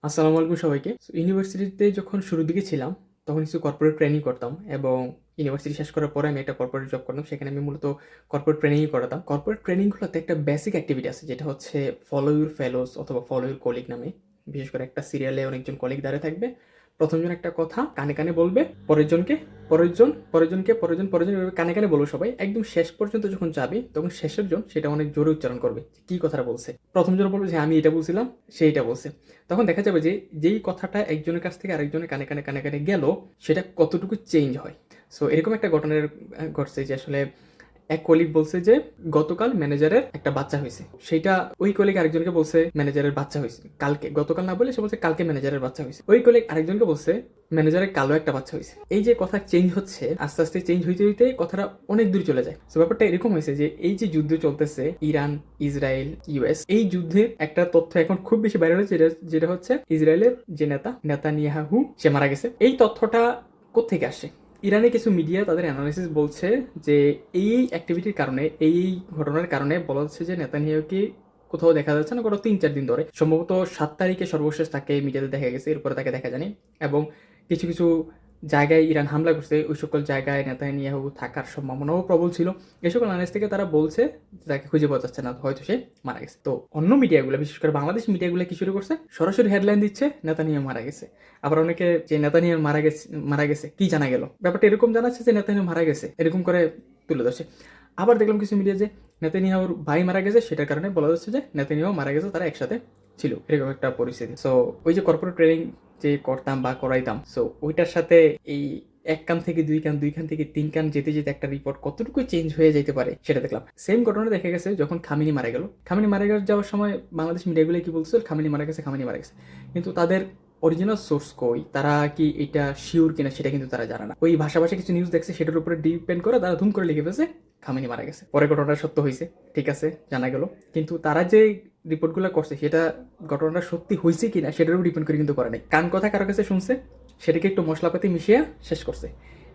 আসসালামু আলাইকুম সবাইকে। ইউনিভার্সিটিতে যখন শুরুর দিকে ছিলাম, তখন কিছু কর্পোরেট ট্রেনিং করতাম এবং ইউনিভার্সিটি শেষ করার পরে আমি একটা কর্পোরেট জব করতাম। সেখানে আমি মূলত কর্পোরেট ট্রেনিংই করাতাম। কর্পোরেট ট্রেনিংগুলোতে একটা বেসিক অ্যাক্টিভিটি আছে যেটা হচ্ছে ফলো ইউর ফেলোস অথবা ফলো ইউর কলিগ নামে। বিশেষ করে একটা সিরিয়ালে অনেকজন কলিগ দাঁড়িয়ে থাকবে। ১ম জন একটা কথা কানে, কানে বলবে, পরের জনকে, পরের জন, পরের জনকে, পরের জন, পরের জন এভাবে কানে, কানে বলবে সবাই। একদম শেষ পর্যন্ত যখন যাবে তখন শেষের জন সেটা অনেক জোরে উচ্চারণ করবে যে কী কথাটা বলছে। ১ম জন বলবে যে আমি এটা বলছিলাম, সে এটা বলছে। তখন দেখা যাবে যে যেই কথাটা একজনের কাছ থেকে আরেকজনের কানে কানে কানে কানে গেল সেটা কতটুকু চেঞ্জ হয়। সো এরকম একটা ঘটনার ঘটছে যে আসলে এক কলিগ বলছে যে গতকাল ম্যানেজারের একটা বাচ্চা হয়েছে। সেইটা ওই কলিগ আরেকজনকে বলছে ম্যানেজারের বাচ্চা হয়েছে কালকে, গতকাল না বলে সে বলছে কালকে ম্যানেজারের বাচ্চা হয়েছে। ওই কলিগ আরেকজনকে বলছে ম্যানেজারের কালো একটা বাচ্চা হয়েছে। এই যে কথা চেঞ্জ হচ্ছে আস্তে আস্তে চেঞ্জ হইতে হইতে কথাটা অনেক দূর চলে যায়। তো ব্যাপারটা এরকম হয়েছে যে এই যে যুদ্ধ চলতেছে ইরান, ইসরায়েল, ইউএস, এই যুদ্ধের একটা তথ্য এখন খুব বেশি বাইরে হচ্ছে যেটা হচ্ছে ইসরায়েলের যে নেতানিয়াহু সে মারা গেছে। এই তথ্যটা কোত্থেকে আসে? ইরানে কিছু মিডিয়া তাদের অ্যানালিসিস বলছে যে এই অ্যাক্টিভিটির কারণে, এই ঘটনার কারণে বলা হচ্ছে যে নেতানিয়াহুকে কোথাও দেখা যাচ্ছে না গত ৩-৪ দিন ধরে। সম্ভবত ৭ তারিখে সর্বশেষ তাকে মিডিয়াতে দেখা গেছে, এরপরে তাকে দেখা যায়নি। এবং কিছু, কিছু জায়গায় ইরান হামলা করছে, ওই সকল জায়গায় নেতানিয়াহু থাকার সম্ভাবনাও প্রবল ছিল। এই সকল অ্যানালিস্ট থেকে তারা বলছে যে তাকে খুঁজে পাওয়া যাচ্ছে না, হয়তো সে মারা গেছে। তো অন্য মিডিয়াগুলো, বিশেষ করে বাংলাদেশ মিডিয়াগুলো কি শুরু করছে? সরাসরি হেডলাইন দিচ্ছে নেতানিয়াহু মারা গেছে। আবার অনেকে যে নেতানিয়াহু মারা গেছে কি জানা গেল, ব্যাপারটা এরকম জানাচ্ছে যে নেতানিয়াহু মারা গেছে, এরকম করে তুলে ধরছে। আবার দেখলাম কিছু মিডিয়া যে নেতানিয়াহুর ভাই মারা গেছে, সেটার কারণে বলা যাচ্ছে যে নেতানিয়াহু মারা গেছে, তারা একসাথে ছিল, এরকম একটা পরিস্থিতি। সো ওই যে কর্পোরেট ট্রেনিং যে করতাম বা করাইতাম, সো ওইটার সাথে এই এক কান থেকে দুই কান, দুই কান থেকে তিন কান যেতে যেতে একটা রিপোর্ট কতটুকু চেঞ্জ হয়ে যেতে পারে সেটা দেখলাম। সেম ঘটনা দেখা গেছে যখন খামিনি মারা গেল। খামিনি মারা যাওয়ার সময় বাংলাদেশ মিডিয়াগুলো কি বলছিল, খামিনি মারা গেছে, খামিনি মারা গেছে। কিন্তু তাদের অরিজিনাল সোর্স কই, তারা কি এটা শিওর কিনা সেটা কিন্তু তারা জানে না। ওই ভাষাভাষী কিছু নিউজ দেখছে, সেটার উপরে ডিপেন্ড করে তারা ধুম করে লিখে ফেলছে খামিনি মারা গেছে। পরে ঘটনাটা সত্য হয়েছে, ঠিক আছে, জানা গেল। কিন্তু তারা যে রিপোর্টগুলো করছে সেটা ঘটনাটা সত্যি হয়েছে কিনা সেটার উপর ডিপেন্ড করে কিন্তু করে নাই। কান কথা কারো কাছে শুনছে, সেটাকে একটু মশলাপাতি মিশিয়ে শেষ করছে।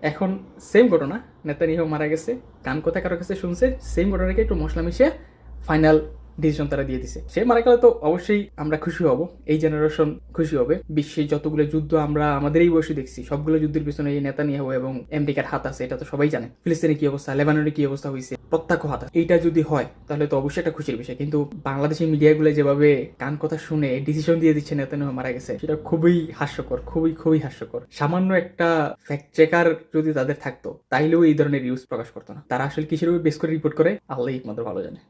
এখন সেম ঘটনা, নেতানিয়াহু মারা গেছে, কান কথা কারো কাছে শুনছে, সেম ঘটনাকে একটু মশলা মিশিয়ে ফাইনাল ডিসিশন তারা দিয়ে দিছে। সে মারা গেলে তো অবশ্যই আমরা খুশি হব, এই জেনারেশন খুশি হবে। বিশ্বে যতগুলো যুদ্ধ আমরা আমাদের এই বয়সে দেখছি, সবগুলো যুদ্ধের পিছনে এই নেতানিয়াহু এবং আমেরিকার হাত আছে, এটা তো সবাই জানে। ফিলিস্তিনে কি অবস্থা, লেবাননে কি অবস্থা হয়েছে, প্রত্যক্ষ হাত আছে। এইটা যদি হয় তাহলে তো অবশ্যই একটা খুশির বিষয়। কিন্তু বাংলাদেশের মিডিয়াগুলো যেভাবে কান কথা শুনে ডিসিশন দিয়ে দিচ্ছে নেতানিয়াহু মারা গেছে, সেটা খুবই হাস্যকর, খুবই খুবই হাস্যকর। সামান্য একটা ফ্যাক্ট চেকার যদি তাদের থাকতো তাইলেও এই ধরনের নিউজ প্রকাশ করতো না। তারা আসলে কিসের উপর বেস করে রিপোর্ট করে আল্লাহই একমাত্র ভালো জানে।